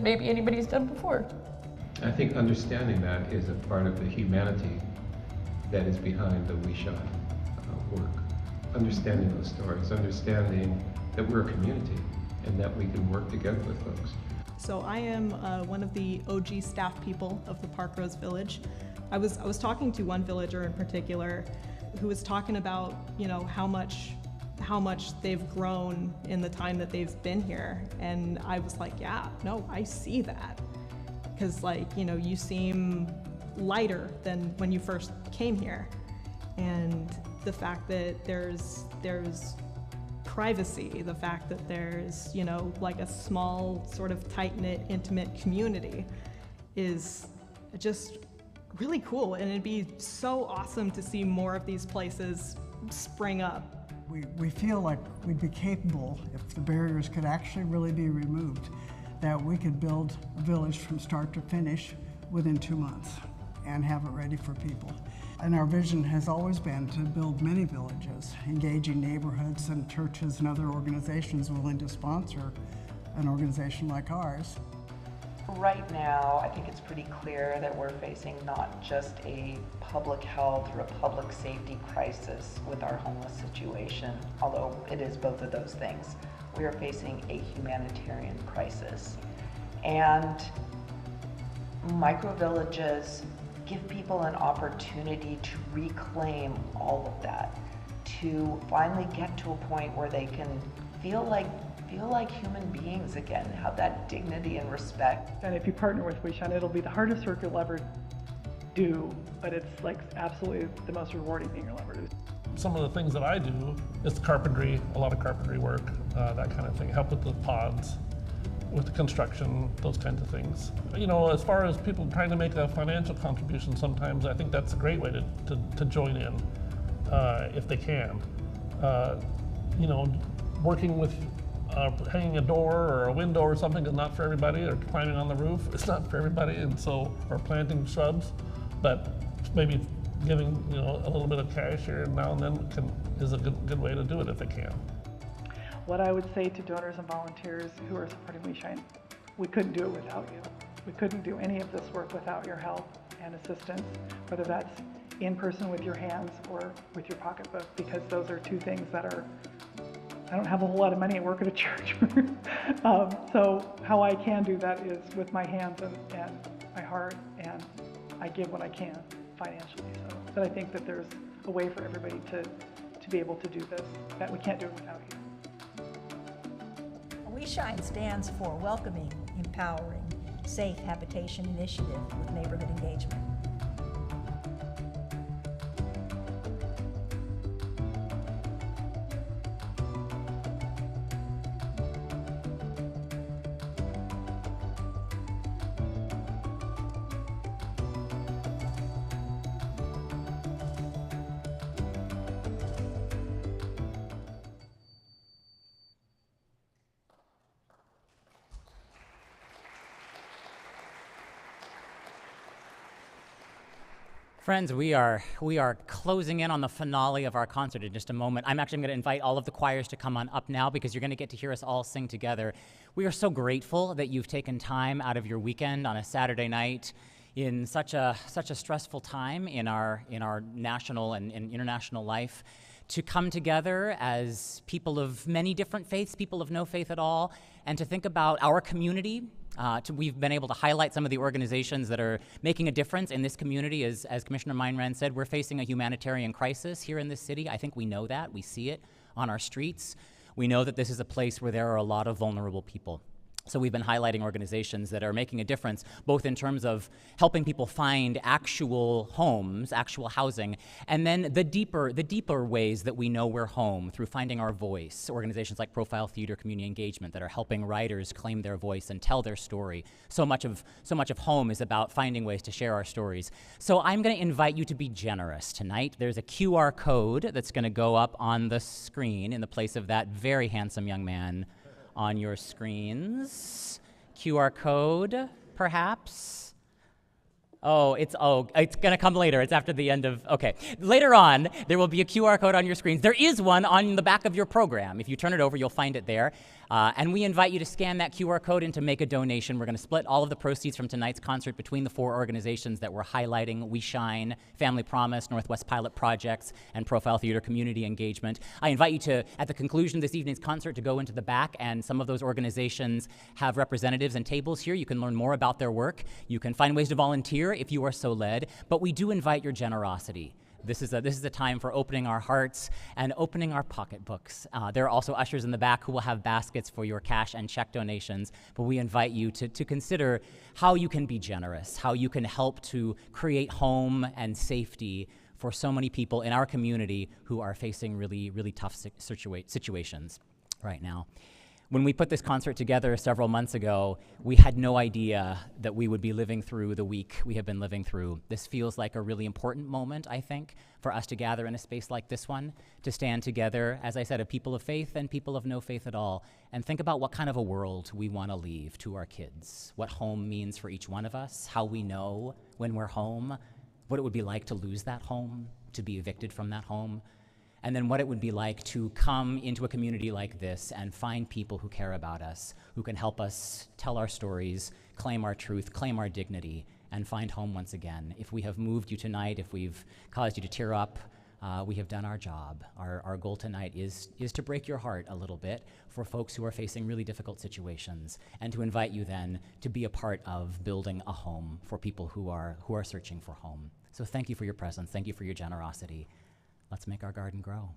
[SPEAKER 14] maybe anybody's done before.
[SPEAKER 15] I think understanding that is a part of the humanity that is behind the WeShine work. Understanding those stories, understanding that we're a community and that we can work together with folks.
[SPEAKER 16] So I am one of the OG staff people of the Park Rose Village. I was talking to one villager in particular who was talking about, you know, how much they've grown in the time that they've been here, and I was like, yeah, no, I see that. Because, like, you know, you seem lighter than when you first came here, and the fact that there's privacy, the fact that there's, you know, like a small sort of tight-knit, intimate community is just really cool, and it'd be so awesome to see more of these places spring up.
[SPEAKER 17] We feel like we'd be capable, if the barriers could actually really be removed, that we could build a village from start to finish within 2 months and have it ready for people. And our vision has always been to build many villages, engaging neighborhoods and churches and other organizations willing to sponsor an organization like ours.
[SPEAKER 18] Right now, I think it's pretty clear that we're facing not just a public health or a public safety crisis with our homeless situation, although it is both of those things. We are facing a humanitarian crisis. And microvillages give people an opportunity to reclaim all of that, to finally get to a point where they can feel like human beings again, have that dignity and respect.
[SPEAKER 19] And if you partner with WeShine, it'll be the hardest work you'll ever do, but it's like absolutely the most rewarding thing you'll ever do.
[SPEAKER 20] Some of the things that I do is carpentry, a lot of carpentry work, that kind of thing, help with the pods, with the construction, those kinds of things. You know, as far as people trying to make a financial contribution, sometimes I think that's a great way to join in, if they can. You know, working with hanging a door or a window or something is not for everybody, or climbing on the roof, it's not for everybody, and so, or planting shrubs, but maybe giving, you know, a little bit of cash here and now and then is a good way to do it if they can.
[SPEAKER 19] What I would say to donors and volunteers who are supporting WeShine, we couldn't do it without you. We couldn't do any of this work without your help and assistance, whether that's in person with your hands or with your pocketbook, because those are two things that are, I don't have a whole lot of money. I work at a church. So how I can do that is with my hands and my heart, and I give what I can financially. So, but I think that there's a way for everybody to be able to do this, that we can't do it without you.
[SPEAKER 10] WeShine stands for Welcoming, Empowering, Safe Habitation Initiative with Neighborhood Engagement.
[SPEAKER 21] Friends, we are closing in on the finale of our concert in just a moment. I'm actually going to invite all of the choirs to come on up now because you're going to get to hear us all sing together. We are so grateful that you've taken time out of your weekend on a Saturday night in such a stressful time in our national and international life to come together as people of many different faiths, people of no faith at all, and to think about our community. We've been able to highlight some of the organizations that are making a difference in this community. As Commissioner Meinrad said, we're facing a humanitarian crisis here in this city. I think we know that. We see it on our streets. We know that this is a place where there are a lot of vulnerable people. So we've been highlighting organizations that are making a difference, both in terms of helping people find actual homes, actual housing, and then the deeper ways that we know we're home through finding our voice. Organizations like Profile Theater Community Engagement that are helping writers claim their voice and tell their story. So much of home is about finding ways to share our stories. So I'm going to invite you to be generous tonight. There's a QR code that's going to go up on the screen in the place of that very handsome young man on your screens. QR code, perhaps? It's gonna come later. It's after the end of, okay. Later on, there will be a QR code on your screens. There is one on the back of your program. If you turn it over, you'll find it there. And we invite you to scan that QR code and to make a donation. We're gonna split all of the proceeds from tonight's concert between the 4 organizations that we're highlighting: We Shine, Family Promise, Northwest Pilot Projects, and Profile Theater Community Engagement. I invite you to, at the conclusion of this evening's concert, to go into the back, and some of those organizations have representatives and tables here. You can learn more about their work. You can find ways to volunteer if you are so led, but we do invite your generosity. This is a time for opening our hearts and opening our pocketbooks. There are also ushers in the back who will have baskets for your cash and check donations, but we invite you to consider how you can be generous, how you can help to create home and safety for so many people in our community who are facing really, really tough situations right now. When we put this concert together several months ago, we had no idea that we would be living through the week we have been living through. This feels like a really important moment, I think, for us to gather in a space like this one, to stand together, as I said, of people of faith and people of no faith at all, and think about what kind of a world we want to leave to our kids, what home means for each one of us, how we know when we're home, what it would be like to lose that home, to be evicted from that home, and then what it would be like to come into a community like this and find people who care about us, who can help us tell our stories, claim our truth, claim our dignity, and find home once again. If we have moved you tonight, if we've caused you to tear up, we have done our job. Our goal tonight is to break your heart a little bit for folks who are facing really difficult situations, and to invite you then to be a part of building a home for people who are searching for home. So thank you for your presence. Thank you for your generosity. Let's make our garden grow.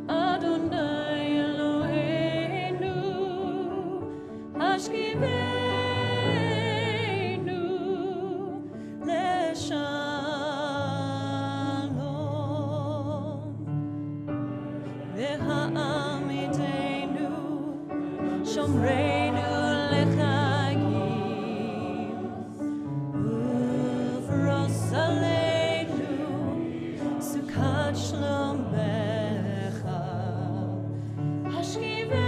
[SPEAKER 5] Adonai Eloheinu, Hashkivenu leshalom, V'ha'amidenu shomreinu lechagim, Uv'rosaleinu sukat shlom becha, Hashkivenu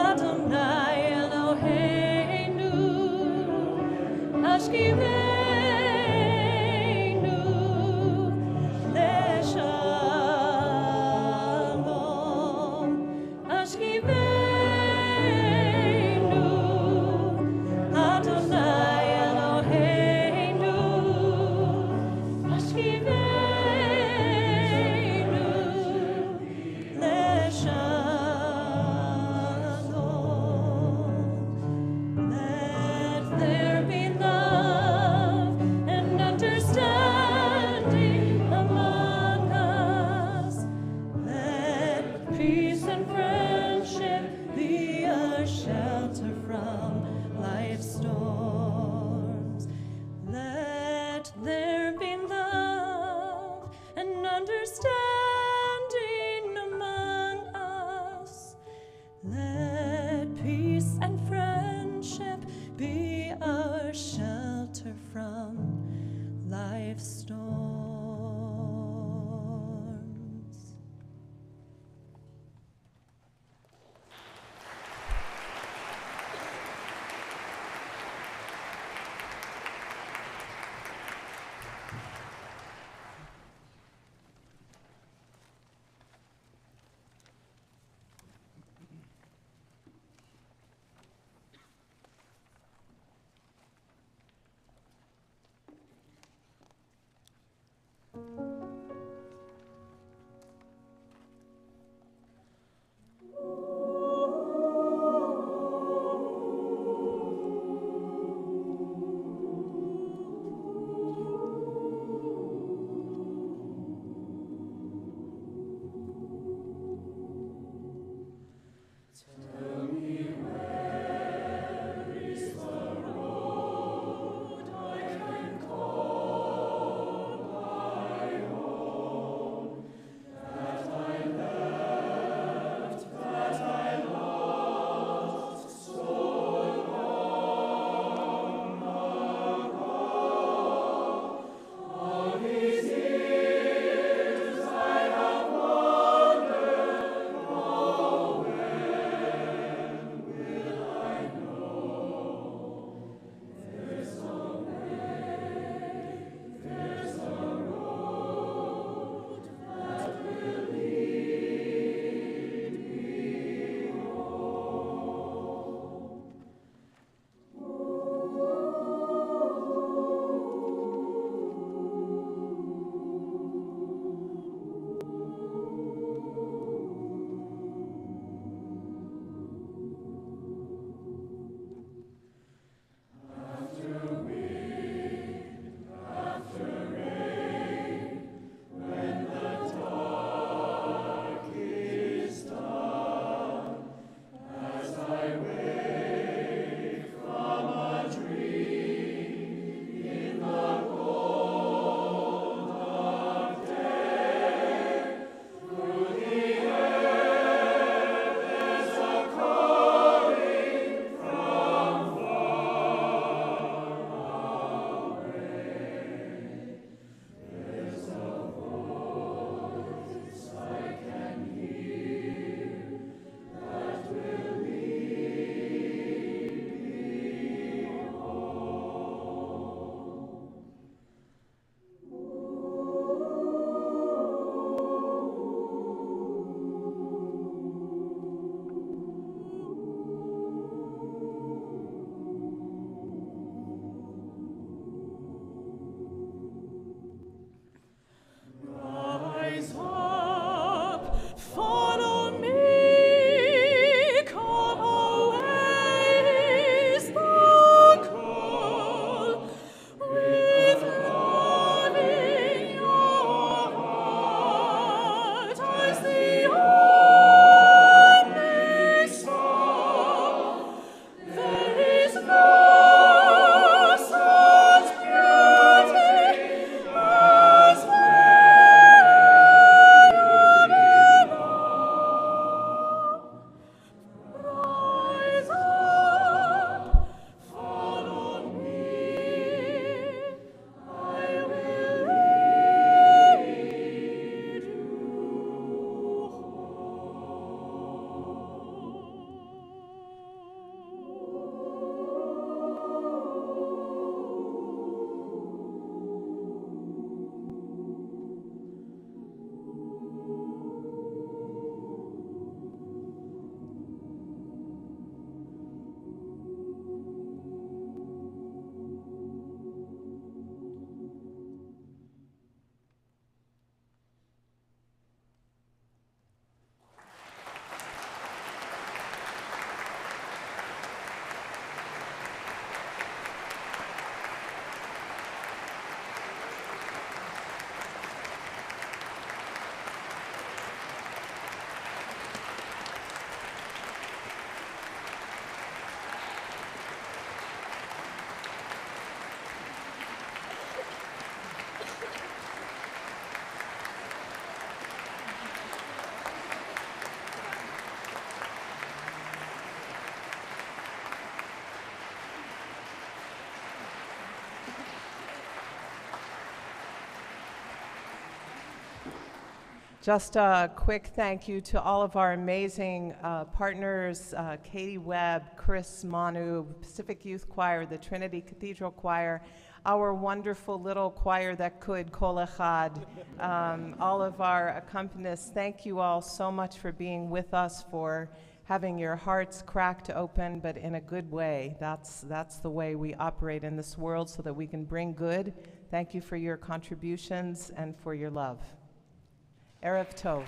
[SPEAKER 5] Adonai Eloheinu, Hashkivenu leshalom, Hashkivenu Adonai Eloheinu, Hashkivenu leshalom. Let there be love and understanding among us. Let peace and friendship be a shelter from life's storms. Let there be love and understanding among us. Let peace and friendship be our shelter from life's storms.
[SPEAKER 1] Just a quick thank you to all of our amazing partners, Katie Webb, Chris Manu, Pacific Youth Choir, the Trinity Cathedral Choir, our wonderful little choir that could, Kol Echad, all of our accompanists. Thank you all so much for being with us, for having your hearts cracked open, but in a good way. That's the way we operate in this world, so that we can bring good. Thank you for your contributions and for your love. Erev Tov.